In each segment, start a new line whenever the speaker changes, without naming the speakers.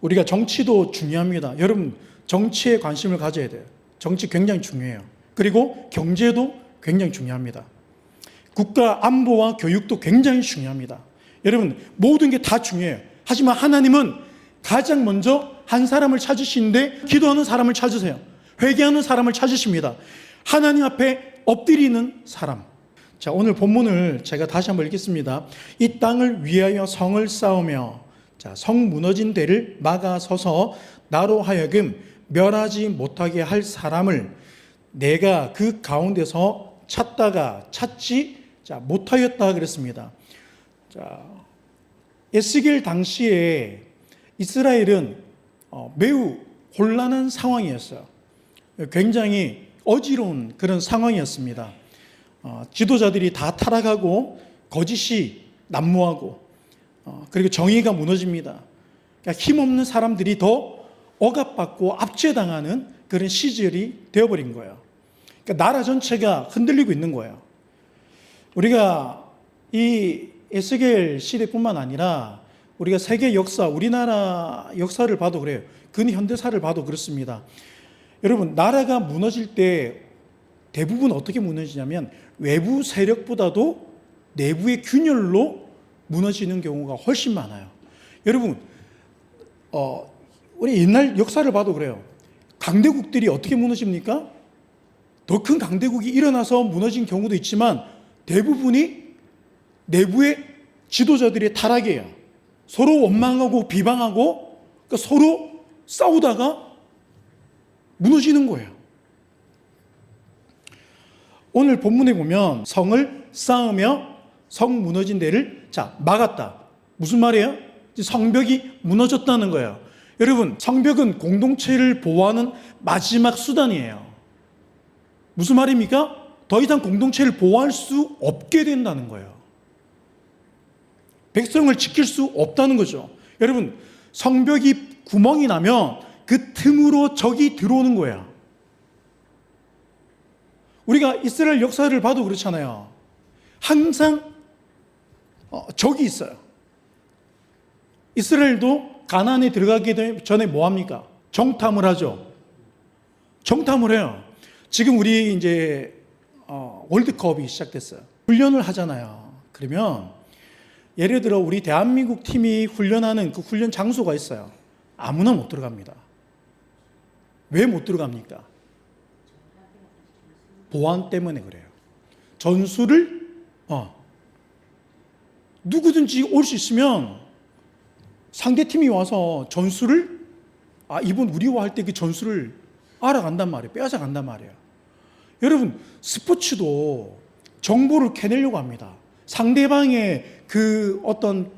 우리가 정치도 중요합니다. 여러분, 정치에 관심을 가져야 돼요. 정치 굉장히 중요해요. 그리고 경제도 굉장히 중요합니다. 국가 안보와 교육도 굉장히 중요합니다. 여러분, 모든 게 다 중요해요. 하지만 하나님은 가장 먼저 한 사람을 찾으시는데 기도하는 사람을 찾으세요. 회개하는 사람을 찾으십니다. 하나님 앞에 엎드리는 사람. 자, 오늘 본문을 제가 다시 한번 읽겠습니다. 이 땅을 위하여 성을 쌓으며, 자, 성 무너진 데를 막아서서 나로 하여금 멸하지 못하게 할 사람을 내가 그 가운데서 찾다가 찾지 못하였다 그랬습니다. 자, 에스겔 당시에 이스라엘은 매우 곤란한 상황이었어요. 굉장히 어지러운 그런 상황이었습니다. 지도자들이 다 타락하고 거짓이 난무하고 그리고 정의가 무너집니다. 그러니까 힘없는 사람들이 더 억압받고 압제당하는 그런 시절이 되어버린 거예요. 그러니까 나라 전체가 흔들리고 있는 거예요. 우리가 이 에스겔 시대뿐만 아니라 우리가 세계 역사, 우리나라 역사를 봐도 그래요. 근현대사를 봐도 그렇습니다. 여러분, 나라가 무너질 때 대부분 어떻게 무너지냐면 외부 세력보다도 내부의 균열로 무너지는 경우가 훨씬 많아요. 여러분, 우리 옛날 역사를 봐도 그래요. 강대국들이 어떻게 무너집니까? 더 큰 강대국이 일어나서 무너진 경우도 있지만 대부분이 내부의 지도자들의 타락이에요. 서로 원망하고 비방하고 그러니까 서로 싸우다가 무너지는 거예요. 오늘 본문에 보면 성을 쌓으며 성 무너진 데를 막았다. 무슨 말이에요? 성벽이 무너졌다는 거예요. 여러분, 성벽은 공동체를 보호하는 마지막 수단이에요. 무슨 말입니까? 더 이상 공동체를 보호할 수 없게 된다는 거예요. 백성을 지킬 수 없다는 거죠. 여러분, 성벽이 구멍이 나면 그 틈으로 적이 들어오는 거예요. 우리가 이스라엘 역사를 봐도 그렇잖아요. 항상 적이 있어요. 이스라엘도 가나안에 들어가기 전에 뭐 합니까? 정탐을 하죠. 정탐을 해요. 지금 우리 이제 월드컵이 시작됐어요. 훈련을 하잖아요. 그러면 예를 들어 우리 대한민국 팀이 훈련하는 그 훈련 장소가 있어요. 아무나 못 들어갑니다. 왜 못 들어갑니까? 보안 때문에 그래요. 전술을 누구든지 올 수 있으면 상대팀이 와서 전술을 이번 우리와 할 때 그 전술을 알아간단 말이에요. 빼앗아 간단 말이에요. 여러분, 스포츠도 정보를 캐내려고 합니다. 상대방의 그 어떤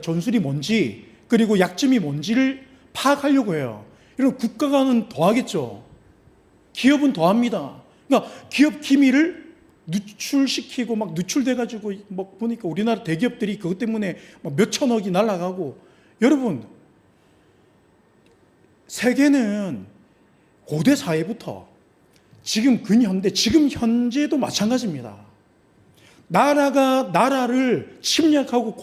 전술이 뭔지 그리고 약점이 뭔지를 파악하려고 해요. 여러분, 국가가는 더 하겠죠. 기업은 더 합니다. 그러니까 기업 기밀을 누출시키고 막 누출돼가지고 보니까 우리나라 대기업들이 그것 때문에 몇 천억이 날아가고. 여러분, 세계는 고대 사회부터 지금 근현대, 지금 현재도 마찬가지입니다. 나라가 나라를 침략하고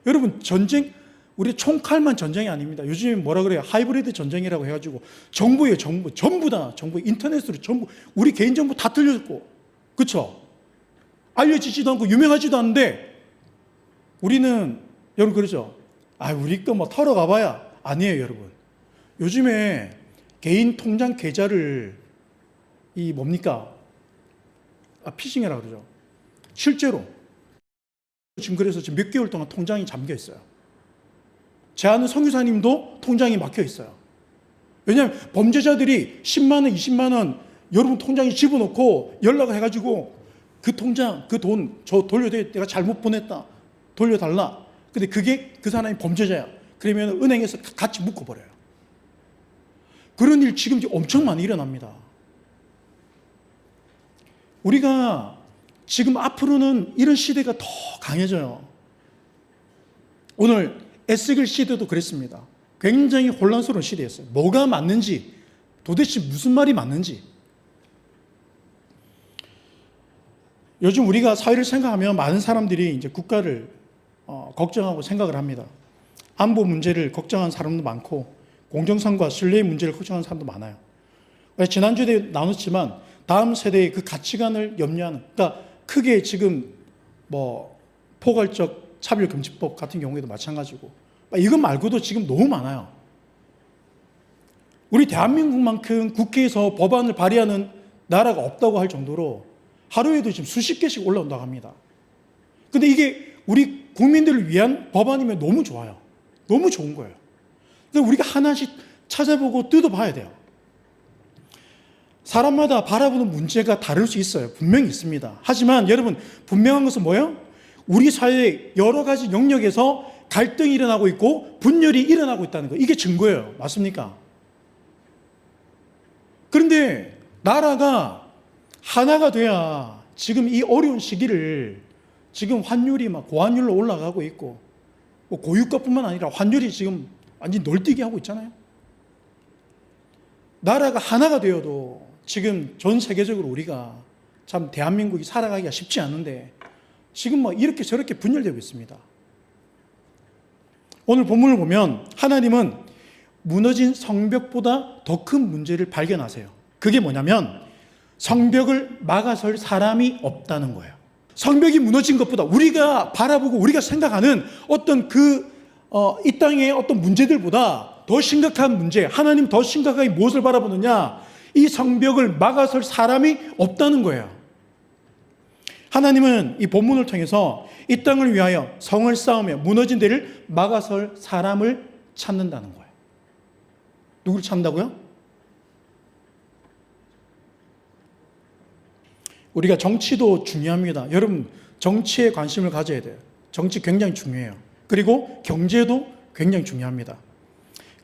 여러분, 전쟁, 우리 총칼만 전쟁이 아닙니다. 요즘에 뭐라 그래요? 하이브리드 전쟁이라고 해가지고 정보예요, 정보. 전부 다 정보, 인터넷으로 전부, 우리 개인정보 다 들려줬고, 그쵸? 알려지지도 않고 유명하지도 않은데 우리는, 여러분 그러죠? 우리 거 뭐 털어가봐야. 아니에요, 여러분. 요즘에 개인 통장 계좌를 피싱이라고 그러죠. 실제로 지금 그래서 지금 몇 개월 동안 통장이 잠겨 있어요. 제 아는 선교사님도 통장이 막혀 있어요. 왜냐하면 범죄자들이 10만 원, 20만 원 여러분 통장에 집어넣고 연락을 해가지고 그 통장, 그 돈 저 돌려줘, 내가 잘못 보냈다, 돌려달라. 근데 그게 그 사람이 범죄자야. 그러면 은행에서 같이 묶어버려요. 그런 일 지금 엄청 많이 일어납니다. 우리가 지금 앞으로는 이런 시대가 더 강해져요. 오늘 에스겔 시대도 그랬습니다. 굉장히 혼란스러운 시대였어요. 뭐가 맞는지, 도대체 무슨 말이 맞는지. 요즘 우리가 사회를 생각하면 많은 사람들이 이제 국가를 걱정하고 생각을 합니다. 안보 문제를 걱정하는 사람도 많고 공정성과 신뢰의 문제를 걱정하는 사람도 많아요. 지난주에 나눴지만 다음 세대의 그 가치관을 염려하는, 그러니까 크게 지금 뭐 포괄적 차별금지법 같은 경우에도 마찬가지고, 이것 말고도 지금 너무 많아요. 우리 대한민국만큼 국회에서 법안을 발의하는 나라가 없다고 할 정도로 하루에도 지금 수십 개씩 올라온다고 합니다. 근데 이게 우리 국민들을 위한 법안이면 너무 좋아요. 너무 좋은 거예요. 근데 우리가 하나씩 찾아보고 뜯어봐야 돼요. 사람마다 바라보는 문제가 다를 수 있어요. 분명히 있습니다. 하지만 여러분, 분명한 것은 뭐예요? 우리 사회의 여러 가지 영역에서 갈등이 일어나고 있고 분열이 일어나고 있다는 거. 이게 증거예요. 맞습니까? 그런데 나라가 하나가 돼야 지금 이 어려운 시기를, 지금 환율이 막 고환율로 올라가고 있고, 뭐 고유가뿐만 아니라 환율이 지금 완전히 널뛰게 하고 있잖아요. 나라가 하나가 되어도 지금 전 세계적으로 우리가 참 대한민국이 살아가기가 쉽지 않은데 지금 뭐 이렇게 저렇게 분열되고 있습니다. 오늘 본문을 보면 하나님은 무너진 성벽보다 더 큰 문제를 발견하세요. 그게 뭐냐면 성벽을 막아설 사람이 없다는 거예요. 성벽이 무너진 것보다 우리가 바라보고 우리가 생각하는 어떤 이 땅의 어떤 문제들보다 더 심각한 문제, 하나님 더 심각하게 무엇을 바라보느냐? 이 성벽을 막아설 사람이 없다는 거예요. 하나님은 이 본문을 통해서 이 땅을 위하여 성을 쌓으며 무너진 데를 막아설 사람을 찾는다는 거예요. 누구를 찾는다고요? 우리가 정치도 중요합니다. 여러분, 정치에 관심을 가져야 돼요. 정치 굉장히 중요해요. 그리고 경제도 굉장히 중요합니다.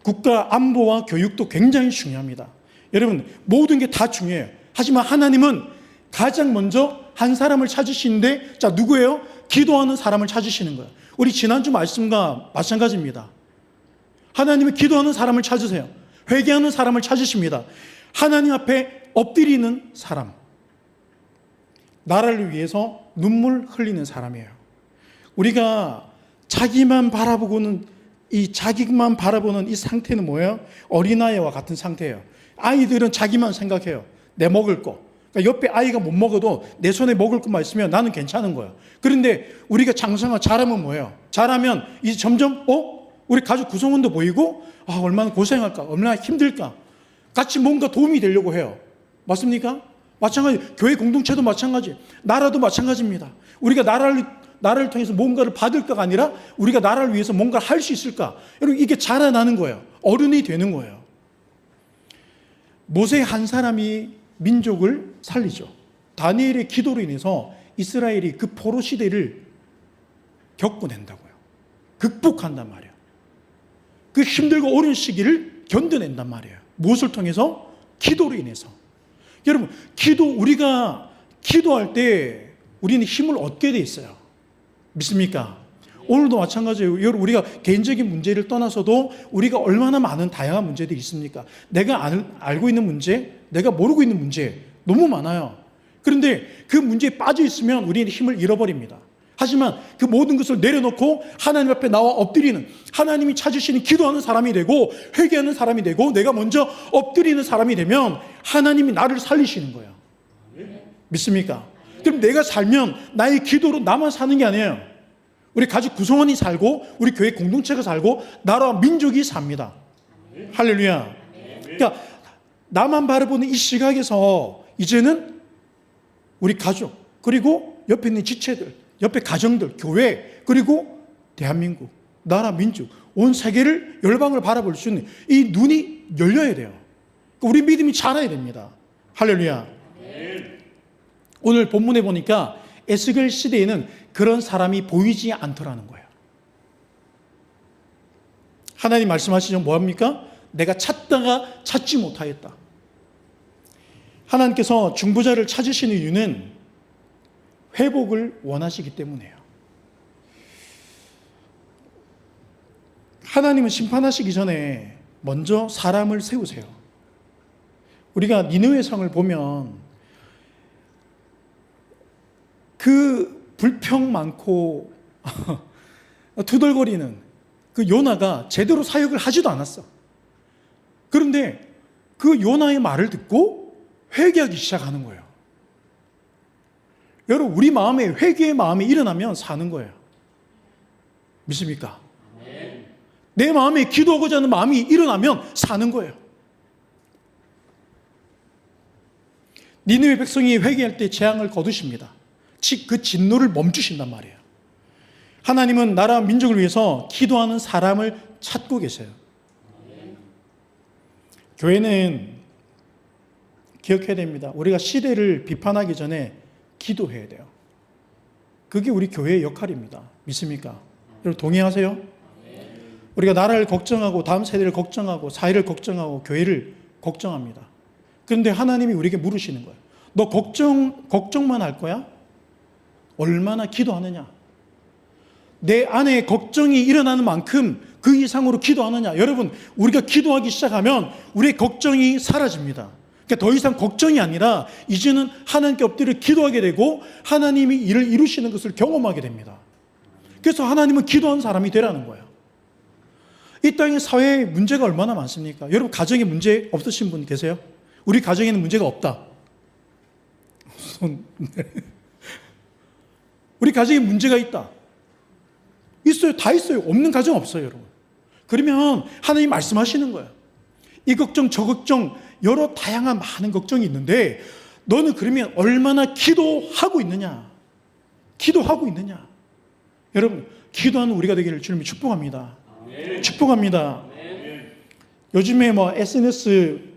국가 안보와 교육도 굉장히 중요합니다. 여러분, 모든 게 다 중요해요. 하지만 하나님은 가장 먼저 한 사람을 찾으시는데, 자, 누구예요? 기도하는 사람을 찾으시는 거예요. 우리 지난주 말씀과 마찬가지입니다. 하나님은 기도하는 사람을 찾으세요. 회개하는 사람을 찾으십니다. 하나님 앞에 엎드리는 사람, 나라를 위해서 눈물 흘리는 사람이에요. 우리가 자기만 바라보는 이 상태는 뭐예요? 어린아이와 같은 상태예요. 아이들은 자기만 생각해요. 내 먹을 거. 그러니까 옆에 아이가 못 먹어도 내 손에 먹을 것만 있으면 나는 괜찮은 거예요. 그런데 우리가 장성화 잘하면 뭐예요? 잘하면 이제 점점 우리 가족 구성원도 보이고 얼마나 고생할까? 얼마나 힘들까? 같이 뭔가 도움이 되려고 해요. 맞습니까? 마찬가지, 교회 공동체도 마찬가지, 나라도 마찬가지입니다. 우리가 나라를 통해서 뭔가를 받을까가 아니라 우리가 나라를 위해서 뭔가를 할 수 있을까? 여러분, 이게 자라나는 거예요. 어른이 되는 거예요. 모세 한 사람이 민족을 살리죠. 다니엘의 기도로 인해서 이스라엘이 그 포로 시대를 겪어낸다고요. 극복한단 말이에요. 그 힘들고 어려운 시기를 견뎌낸단 말이에요. 무엇을 통해서? 기도로 인해서. 여러분, 우리가 기도할 때 우리는 힘을 얻게 돼 있어요. 믿습니까? 오늘도 마찬가지예요. 여러분, 우리가 개인적인 문제를 떠나서도 우리가 얼마나 많은 다양한 문제들이 있습니까? 내가 알고 있는 문제, 내가 모르고 있는 문제 너무 많아요. 그런데 그 문제에 빠져 있으면 우리는 힘을 잃어버립니다. 하지만 그 모든 것을 내려놓고 하나님 앞에 나와 엎드리는, 하나님이 찾으시는 기도하는 사람이 되고 회개하는 사람이 되고 내가 먼저 엎드리는 사람이 되면 하나님이 나를 살리시는 거예요. 믿습니까? 그럼 내가 살면 나의 기도로 나만 사는 게 아니에요. 우리 가족 구성원이 살고 우리 교회 공동체가 살고 나라와 민족이 삽니다. 할렐루야. 그러니까 나만 바라보는 이 시각에서 이제는 우리 가족, 그리고 옆에 있는 지체들, 옆에 가정들, 교회, 그리고 대한민국, 나라, 민족, 온 세계를, 열방을 바라볼 수 있는 이 눈이 열려야 돼요. 우리 믿음이 자라야 됩니다. 할렐루야. 오늘 본문에 보니까 에스겔 시대에는 그런 사람이 보이지 않더라는 거예요. 하나님 말씀하시죠. 뭐합니까? 내가 찾다가 찾지 못하였다. 하나님께서 중보자를 찾으시는 이유는 회복을 원하시기 때문이에요. 하나님은 심판하시기 전에 먼저 사람을 세우세요. 우리가 니느웨 성을 보면 그 불평 많고 투덜거리는 그 요나가 제대로 사역을 하지도 않았어. 그런데 그 요나의 말을 듣고 회개하기 시작하는 거예요. 여러분, 우리 마음에 회개의 마음이 일어나면 사는 거예요. 믿습니까? 내 마음에 기도하고자 하는 마음이 일어나면 사는 거예요. 니느웨 백성이 회개할 때 재앙을 거두십니다. 그 진노를 멈추신단 말이에요. 하나님은 나라 민족을 위해서 기도하는 사람을 찾고 계세요. 교회는 기억해야 됩니다. 우리가 시대를 비판하기 전에 기도해야 돼요. 그게 우리 교회의 역할입니다. 믿습니까? 여러분 동의하세요? 우리가 나라를 걱정하고 다음 세대를 걱정하고 사회를 걱정하고 교회를 걱정합니다. 그런데 하나님이 우리에게 물으시는 거예요. 너 걱정만 할 거야? 얼마나 기도하느냐? 내 안에 걱정이 일어나는 만큼 그 이상으로 기도하느냐? 여러분, 우리가 기도하기 시작하면 우리의 걱정이 사라집니다. 그러니까 더 이상 걱정이 아니라 이제는 하나님께 엎드려 기도하게 되고 하나님이 일을 이루시는 것을 경험하게 됩니다. 그래서 하나님은 기도하는 사람이 되라는 거예요. 이 땅의 사회에 문제가 얼마나 많습니까? 여러분, 가정에 문제 없으신 분 계세요? 우리 가정에는 문제가 없다. 우리 가정에 문제가 있다. 있어요. 다 있어요. 없는 가정 없어요, 여러분. 그러면 하나님 말씀하시는 거예요. 이 걱정, 저 걱정, 여러 다양한 많은 걱정이 있는데 너는 그러면 얼마나 기도하고 있느냐? 기도하고 있느냐? 여러분, 기도하는 우리가 되기를 주님이 축복합니다. 축복합니다. 요즘에 SNS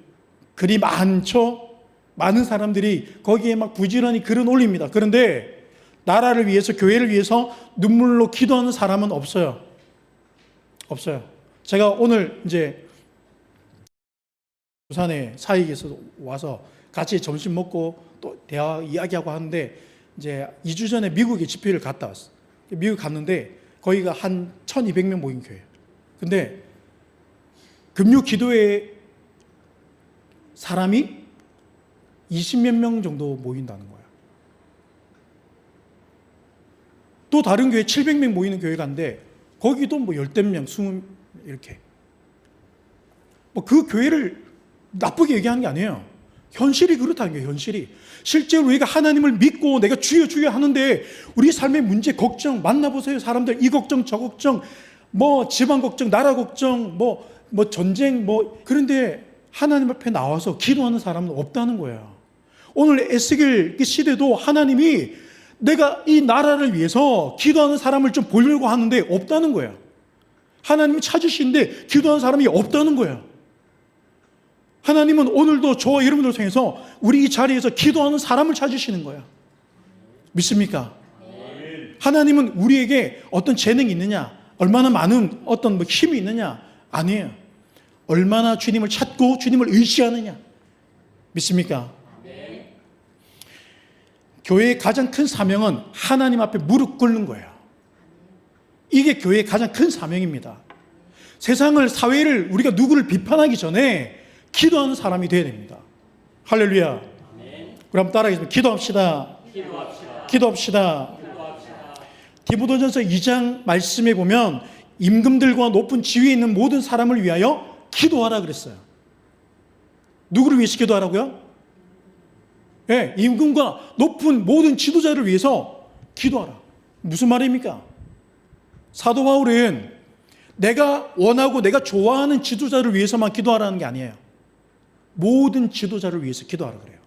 글이 많죠? 많은 사람들이 거기에 막 부지런히 글을 올립니다. 그런데 나라를 위해서, 교회를 위해서 눈물로 기도하는 사람은 없어요. 없어요. 제가 오늘 이제 부산에 사익에서 와서 같이 점심 먹고 또 대화 이야기하고 하는데 이제 2주 전에 미국에 집회를 갔다 왔어요. 미국 갔는데 거기가 한 1200명 모인 교회예요. 근데 금요 기도회 사람이 20몇 명 정도 모인다는 거예요. 또 다른 교회 700명 모이는 교회 간데 거기도 뭐 10명, 20명 이렇게. 뭐 그 교회를 나쁘게 얘기하는 게 아니에요. 현실이 그렇다는 거예요. 현실이. 실제로 우리가 하나님을 믿고 내가 주여 주여 하는데 우리 삶의 문제, 걱정 만나보세요. 사람들 이 걱정 저 걱정 뭐 집안 걱정, 나라 걱정, 뭐 전쟁 그런데 하나님 앞에 나와서 기도하는 사람은 없다는 거예요. 오늘 에스겔 시대도 하나님이 내가 이 나라를 위해서 기도하는 사람을 좀 보려고 하는데 없다는 거예요. 하나님이 찾으시는데 기도하는 사람이 없다는 거예요. 하나님은 오늘도 저와 여러분들 통해서 우리 이 자리에서 기도하는 사람을 찾으시는 거예요. 믿습니까? 하나님은 우리에게 어떤 재능이 있느냐, 얼마나 많은 어떤 힘이 있느냐 아니에요. 얼마나 주님을 찾고 주님을 의지하느냐. 믿습니까? 교회의 가장 큰 사명은 하나님 앞에 무릎 꿇는 거예요. 이게 교회의 가장 큰 사명입니다. 세상을, 사회를, 우리가 누구를 비판하기 전에 기도하는 사람이 되어야 됩니다. 할렐루야. 그럼 따라하겠습니다. 기도합시다. 기도합시다. 디모데전서 2장 말씀에 보면 임금들과 높은 지위에 있는 모든 사람을 위하여 기도하라 그랬어요. 누구를 위해서 기도하라고요? 예, 임금과 높은 모든 지도자를 위해서 기도하라. 무슨 말입니까? 사도 바울은 내가 원하고 내가 좋아하는 지도자를 위해서만 기도하라는 게 아니에요. 모든 지도자를 위해서 기도하라 그래요.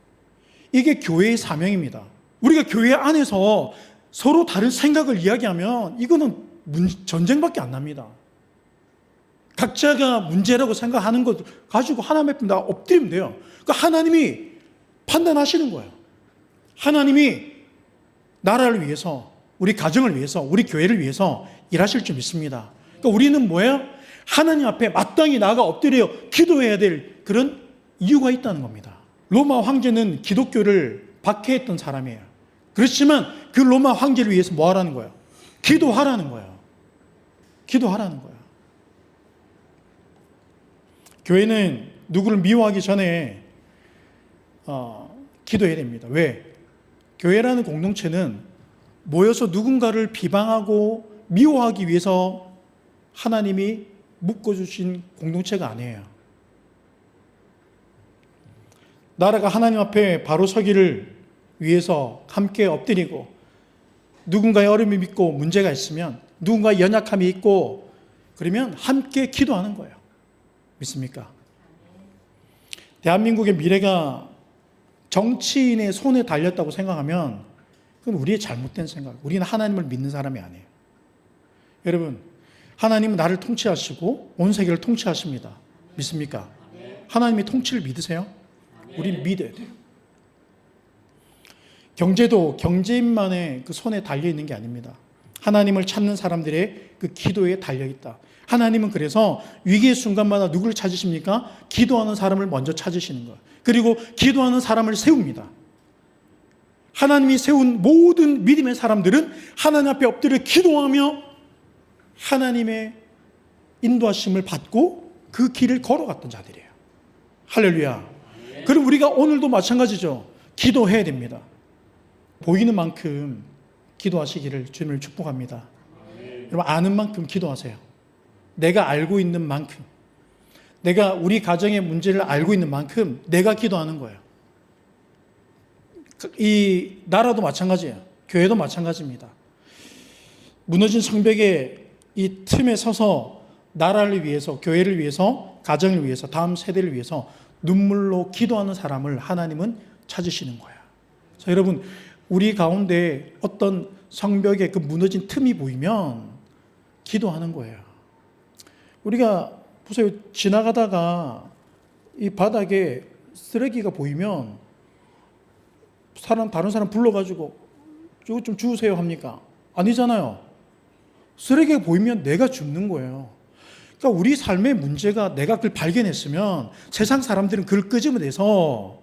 이게 교회의 사명입니다. 우리가 교회 안에서 서로 다른 생각을 이야기하면 이거는 전쟁밖에 안 납니다. 각자가 문제라고 생각하는 것 가지고 하나님 앞에 나 엎드리면 돼요. 그러니까 하나님이 판단하시는 거예요. 하나님이 나라를 위해서, 우리 가정을 위해서, 우리 교회를 위해서 일하실 줄 믿습니다. 그러니까 우리는 뭐예요? 하나님 앞에 마땅히 나아가 엎드려 기도해야 될 그런 이유가 있다는 겁니다. 로마 황제는 기독교를 박해했던 사람이에요. 그렇지만 그 로마 황제를 위해서 뭐 하라는 거예요? 기도하라는 거예요. 기도하라는 거예요. 교회는 누구를 미워하기 전에 기도해야 됩니다. 왜? 교회라는 공동체는 모여서 누군가를 비방하고 미워하기 위해서 하나님이 묶어주신 공동체가 아니에요. 나라가 하나님 앞에 바로 서기를 위해서 함께 엎드리고 누군가의 어려움이 있고 문제가 있으면 누군가의 연약함이 있고 그러면 함께 기도하는 거예요. 믿습니까? 대한민국의 미래가 정치인의 손에 달렸다고 생각하면 그건 우리의 잘못된 생각. 우리는 하나님을 믿는 사람이 아니에요. 여러분, 하나님은 나를 통치하시고 온 세계를 통치하십니다. 믿습니까? 하나님의 통치를 믿으세요? 우리는 믿어야 돼요. 경제도 경제인만의 그 손에 달려있는 게 아닙니다. 하나님을 찾는 사람들의 그 기도에 달려있다. 하나님은 그래서 위기의 순간마다 누구를 찾으십니까? 기도하는 사람을 먼저 찾으시는 거예요. 그리고 기도하는 사람을 세웁니다. 하나님이 세운 모든 믿음의 사람들은 하나님 앞에 엎드려 기도하며 하나님의 인도하심을 받고 그 길을 걸어갔던 자들이에요. 할렐루야. 그럼 우리가 오늘도 마찬가지죠. 기도해야 됩니다. 보이는 만큼 기도하시기를 주님을 축복합니다. 여러분, 아는 만큼 기도하세요. 내가 알고 있는 만큼, 내가 우리 가정의 문제를 알고 있는 만큼 내가 기도하는 거예요. 이 나라도 마찬가지예요. 교회도 마찬가지입니다. 무너진 성벽의 이 틈에 서서 나라를 위해서, 교회를 위해서, 가정을 위해서, 다음 세대를 위해서 눈물로 기도하는 사람을 하나님은 찾으시는 거예요. 그래서 여러분, 우리 가운데 어떤 성벽의 그 무너진 틈이 보이면 기도하는 거예요. 우리가 보세요. 지나가다가 이 바닥에 쓰레기가 보이면 다른 사람 불러가지고 이거 좀 주우세요 합니까? 아니잖아요. 쓰레기가 보이면 내가 줍는 거예요. 그러니까 우리 삶의 문제가 내가 그걸 발견했으면 세상 사람들은 그걸 끄집어내서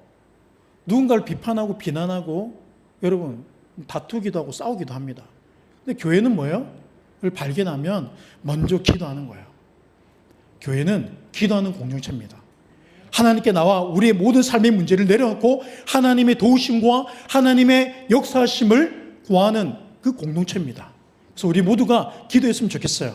누군가를 비판하고 비난하고 여러분 다투기도 하고 싸우기도 합니다. 근데 교회는 뭐예요? 그걸 발견하면 먼저 기도하는 거예요. 교회는 기도하는 공동체입니다. 하나님께 나와 우리의 모든 삶의 문제를 내려놓고 하나님의 도우심과 하나님의 역사하심을 구하는 그 공동체입니다. 그래서 우리 모두가 기도했으면 좋겠어요.